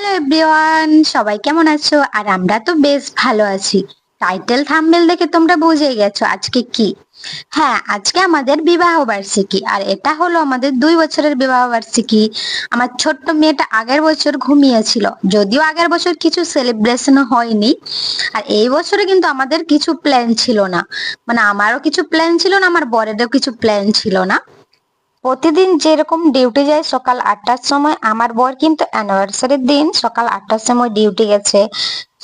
Hello everyone, সবাই কেমন আছো? আর আমরা তো বেশ ভালো আছি। টাইটেল থাম্বনেল দেখে তোমরা বুঝেই গেছো আজকে কি। হ্যাঁ, আজকে আমাদের বিবাহ বার্ষিকী, আর এটা হলো আমাদের 2 বছরের বিবাহ বার্ষিকী। আমার ছোট্ট মেয়েটা আগের বছর ঘুমিয়েছিল, যদিও আগের বছর কিছু সেলিব্রেশন হয়নি। আর এই বছরে কিন্তু আমাদের কিছু প্ল্যান ছিল না, মানে আমারও কিছু প্ল্যান ছিল না, আমার বরেরও কিছু প্ল্যান ছিল না। প্রতিদিন যেরকম ডিউটি যায় সকাল 8টার সময়, আমার বর কিন্তু অ্যানিভার্সারির দিন সকাল 8টার সময় ডিউটি গেছে।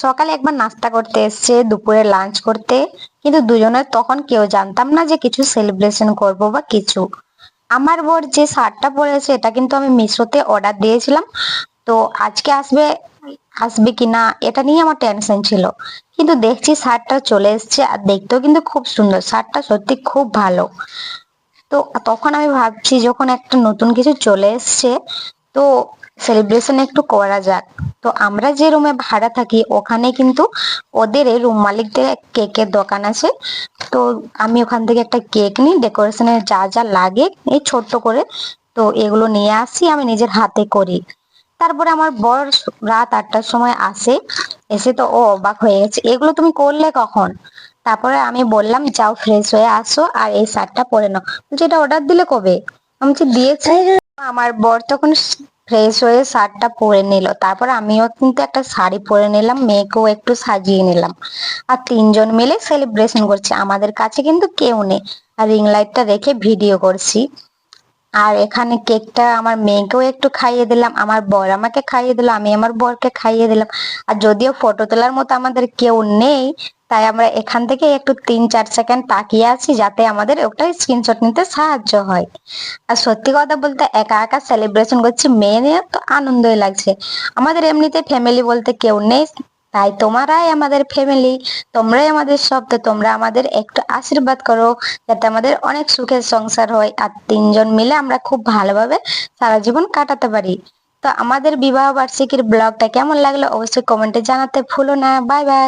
সকালে একবার নাস্তা করতে এসছে, দুপুরে লাঞ্চ করতে, কিন্তু দুজনের তখন কেউ জানতাম না যে কিছু সেলিব্রেশন করব বা কিছু। আমার বর যে শার্টটা পরেছে এটা কিন্তু আমি মিশোতে অর্ডার দিয়েছিলাম। তো আজকে আসবে, আসবে কিনা এটা নিয়ে আমার টেনশন ছিল। কিন্তু দেখছি শার্টটা চলে এসেছে, আর দেখতেও কিন্তু খুব সুন্দর, শার্টটা সত্যি খুব ভালো। তো তখন আমি ভাবছি যখন একটা নতুন কিছু চলে এসছে, তো সেলিব্রেশন একটু করা যাক। তো আমরা যে রুমে ভাড়া থাকি ওখানে কিন্তু ওদের এই রুম মালিকদের কেকের দোকান আছে। তো আমি ওখান থেকে একটা কেক নিই, ডেকোরেশনের যা যা লাগে এই ছোট্ট করে, তো এগুলো নিয়ে আসি, আমি নিজের হাতে করি। তারপরে আমার বর রাত 8টার সময় আসে। এসে তো ও অবাক হয়ে গেছে, এগুলো তুমি করলে কখন? তারপরে আমি বললাম যাও ফ্রেশ হয়ে আসো আর এই শার্টটা পরে নাও। বলছে এটা অর্ডার দিলে কবে? আমি বলছি দিয়েছি। আমার বর তখন ফ্রেশ হয়ে শার্টটা পরে নিল, তারপর আমিও কিন্তু একটা শাড়ি পরে নিলাম, মেয়েকেও একটু সাজিয়ে নিলাম। আর তিনজন মিলে সেলিব্রেশন করছি, আমাদের কাছে কিন্তু কেউ নেই। আর রিং লাইটটা রেখে ভিডিও করছি। আর এখানে কেকটা আমার মেয়েকেও একটু খাইয়ে দিলাম, আমার বর আমাকে খাইয়ে দিল, আমি আমার বরকে খাইয়ে দিলাম। আর যদিও ফটো তোলার মতো আমাদের কেউ নেই, তাই আমরা এখান থেকে একটু 3-4 সেকেন্ড তাকিয়ে আছি যাতে আমাদের ওটা স্ক্রিনশট নিতে সাহায্য হয়। আর সত্যি কথা বলতে একা একা সেলিব্রেশন করছি, মেয়ে নিয়ে তো আনন্দই লাগছে। আমাদের এমনিতে ফ্যামিলি বলতে কেউ নেই, তাই তোমরাই আমাদের ফ্যামিলি, তোমরাই আমাদের সব। তো তোমরা আমাদের একটু আশীর্বাদ করো যাতে আমাদের অনেক সুখের সংসার হয়, আর তিনজন মিলে আমরা খুব ভালোভাবে সারা জীবন কাটাতে পারি। তো আমাদের বিবাহ বার্ষিকীর ব্লগটা কেমন লাগলো অবশ্যই কমেন্টে জানাতে ভুলো না। Bye bye.